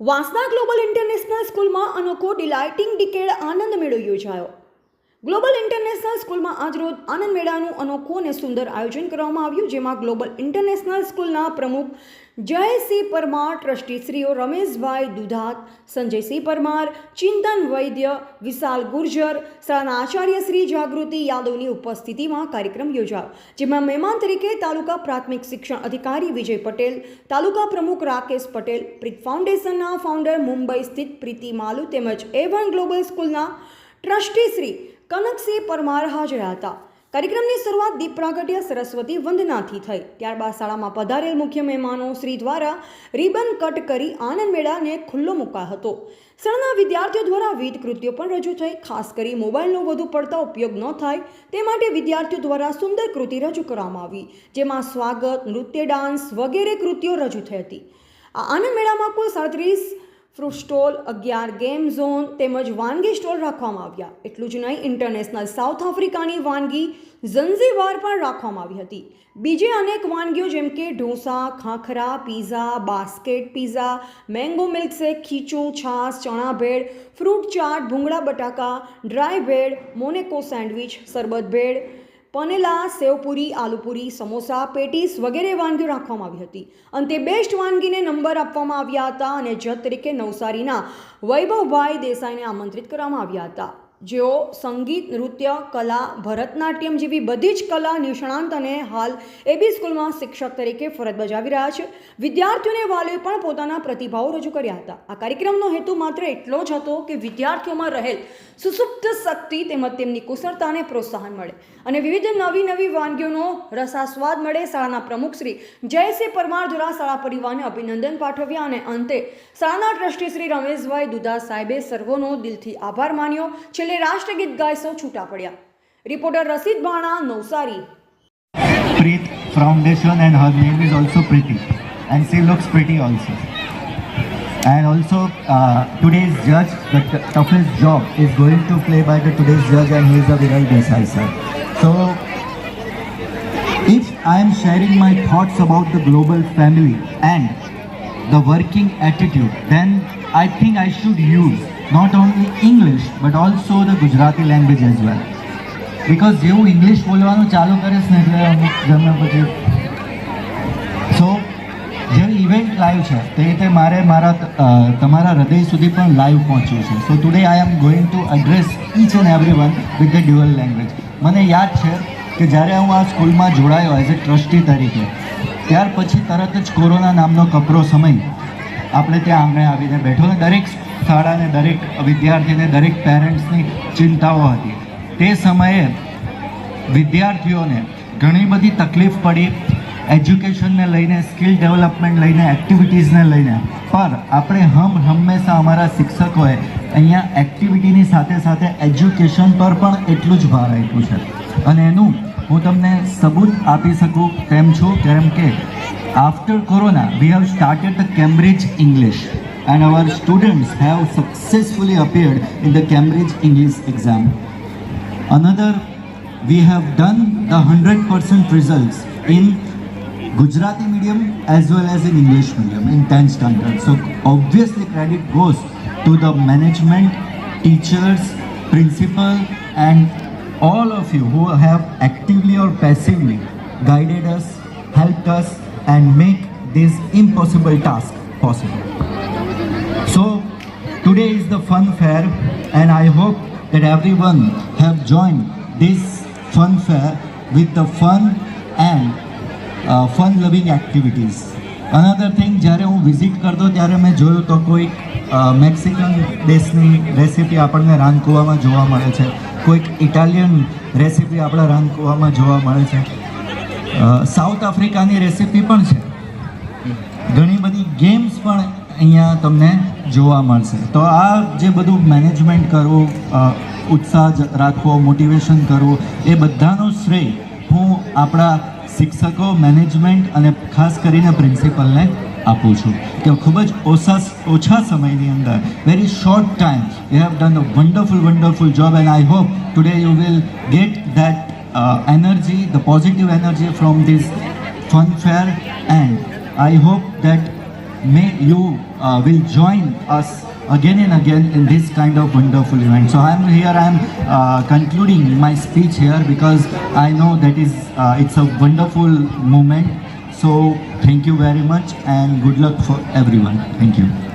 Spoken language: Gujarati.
વાંસદા ગ્લોબલ ઇન્ટરનેશનલ સ્કૂલમાં અનોખો ડિલાઇટિંગ ડિકેડ આનંદ મેળો યોજાયો. ગ્લોબલ ઇન્ટરનેશનલ સ્કૂલમાં આજરોજ આનંદ મેળાનું અનોખું અને સુંદર આયોજન કરવામાં આવ્યું, જેમાં ગ્લોબલ ઇન્ટરનેશનલ સ્કૂલના પ્રમુખ જયસિંહ પરમાર, ટ્રસ્ટીશ્રીઓ રમેશભાઈ દુધાત, સંજયસિંહ પરમાર, ચિંતન વૈદ્ય, વિશાલ ગુર્જર, શાળાના આચાર્ય શ્રી જાગૃતિ યાદવની ઉપસ્થિતિમાં કાર્યક્રમ યોજાયો, જેમાં મહેમાન તરીકે તાલુકા પ્રાથમિક શિક્ષણ અધિકારી વિજય પટેલ, તાલુકા પ્રમુખ રાકેશ પટેલ, પ્રિક ફાઉન્ડેશનના ફાઉન્ડર મુંબઈ સ્થિત પ્રીતિ માલુ તેમજ A1 ગ્લોબલ સ્કૂલના ટ્રસ્ટી શ્રી કનકસિંહ પરમાર હાજર હતા. કાર્યક્રમની શરૂઆત દીપ પ્રાગટ્ય સરસ્વતી વંદનાથી થઈ. ત્યારબાદ શાળામાં પધારેલ મુખ્ય મહેમાનો શ્રી દ્વારા રિબન કટ કરી આનંદ મેળાને ખુલ્લો મુકાયો હતો. શાળાના વિદ્યાર્થીઓ દ્વારા વિવિધ કૃતિઓ પણ રજૂ થઈ. ખાસ કરી મોબાઈલનો વધુ પડતા ઉપયોગ ન થાય તે માટે વિદ્યાર્થીઓ દ્વારા સુંદર કૃતિ રજૂ કરવામાં આવી, જેમાં સ્વાગત, નૃત્ય, ડાન્સ વગેરે કૃતિઓ રજૂ થઈ હતી. આ આનંદ મેળામાં કુલ 37 ફ્રૂટ સ્ટોલ, 11 ગેમ ઝોન તેમજ વાનગી સ્ટોલ રાખવામાં આવ્યા. એટલું જ નહીં, ઇન્ટરનેશનલ સાઉથ આફ્રિકાની વાનગી ઝંઝીબાર પણ રાખવામાં આવી હતી. બીજી અનેક વાનગીઓ જેમ કે dosa, khakhra, pizza, basket pizza, mango milkshake, ખીચું, છાશ, ચણા ભેળ, ફ્રૂટ ચાટ, ભૂંગળા બટાકા, ડ્રાય ભેળ, મોનેકો સેન્ડવિચ, શરબત ભેળ, પનેલા, સેવપુરી, આલુપુરી, સમોસા, પેટીસ વગેરે વાનગીઓ રાખવામાં આવી હતી. અંતે બેસ્ટ વાનગીને નંબર આપવામાં આવ્યા હતા અને જજ તરીકે નવસારીના વૈભવભાઈ દેસાઈને આમંત્રિત કરવામાં આવ્યા હતા, જેઓ સંગીત, નૃત્ય, કલા, ભરતનાટ્યમ જેવી બધી જ કલા નિષ્ણાંત અને હાલ AB સ્કૂલમાં શિક્ષક તરીકે ફરજ બજાવી રહ્યા છે. વિદ્યાર્થીઓને વાલીઓએ પણ પોતાના પ્રતિભાવો રજૂ કર્યા હતા. આ કાર્યક્રમનો હેતુ માત્ર એટલો જ હતો કે વિદ્યાર્થીઓમાં રહેલ સુસુપ્ત શક્તિ તેમજ તેમની કુશળતાને પ્રોત્સાહન મળે અને વિવિધ નવી વાનગીઓનો રસાસ્વાદ મળે. શાળાના પ્રમુખ શ્રી જયસિંહ પરમાર દ્વારા શાળા પરિવારને અભિનંદન પાઠવ્યા અને અંતે શાળાના ટ્રસ્ટી શ્રી રમેશભાઈ દુધા સાહેબે સર્વોનો દિલથી આભાર માન્યો. છેલ્લે રાષ્ટ્રગીત ગાય સૌ છૂટા પડ્યા. રિપોર્ટર રસીદ ભાણા, Navsari. Preet Foundation and her name is also Preeti and she looks pretty also. And also today's judge, the toughest job is going to play by the today's judge and he is a Viral Desai sir. So if I am sharing my thoughts about the global family and the working attitude, then I think I should use not only English but also the Gujarati language as well. Because જેવું ઇંગ્લિશ બોલવાનું ચાલુ કરીશ ને એટલે અમુક જમે પછી જેવી ઇવેન્ટ લાઈવ છે તે રીતે મારે તમારા હૃદય સુધી પણ લાઈવ પહોંચ્યું છે. So today I am going to address each and every one with the dual language. મને યાદ છે કે જ્યારે હું આ સ્કૂલમાં જોડાયો એઝ એ ટ્રસ્ટી તરીકે, ત્યાર પછી તરત જ કોરોના નામનો કપરો સમય આપણે ત્યાં આંગણે આવીને બેઠો ને દરેક શાળાને, દરેક વિદ્યાર્થીને, દરેક પેરેન્ટ્સની ચિંતાઓ હતી. તે સમયે વિદ્યાર્થીઓને ઘણી બધી તકલીફ પડી, એજ્યુકેશનને લઈને, સ્કિલ ડેવલપમેન્ટ લઈને, એક્ટિવિટીઝને લઈને. પર આપણે હંમેશા અમારા શિક્ષકોએ અહીંયા એક્ટિવિટીની સાથે સાથે એજ્યુકેશન પર પણ એટલું જ ભાર આપ્યું છે. અને એનું હું તમને સબૂત આપી શકું તેમ છું, કેમ કે after corona we have started the Cambridge English and our students have successfully appeared in the Cambridge English exam. Another, we have done the 100% results in Gujarati medium as well as in English medium in 10th standard. So obviously credit goes to the management, teachers, principal and all of you who have actively or passively guided us, helped us and make this impossible task possible. So today is the fun fair and I hope that everyone have joined this fun fair with the fun and fun loving activities. Another thing, જ્યારે હું વિઝિટ કરતો ત્યારે મેં જોયું તો કોઈક મેક્સિકન દેશની રેસીપી આપણને રાનકુવામાં જોવા મળે છે, કોઈક ઇટાલિયન રેસીપી આપણા રાનકુવામાં જોવા મળે છે, સાઉથ આફ્રિકાની રેસીપી પણ છે, ઘણી બધી ગેમ્સ પણ અહીંયા તમને જોવા મળશે. તો આ જે બધું મેનેજમેન્ટ કરવું, ઉત્સાહ રાખવો, મોટિવેશન કરવું, એ બધાનો શ્રેય હું આપણા શિક્ષકો, મેનેજમેન્ટ અને ખાસ કરીને પ્રિન્સિપલને આપું છું કે ખૂબ જ ઓછા સમયની અંદર, very short time, you have done a wonderful job and I hope today you will get that energy, the positive energy from this fun fair and I hope that may you will join us again and again in this kind of wonderful event. So I'm concluding my speech here because I know that it's a wonderful moment. So thank you very much and good luck for everyone. Thank you.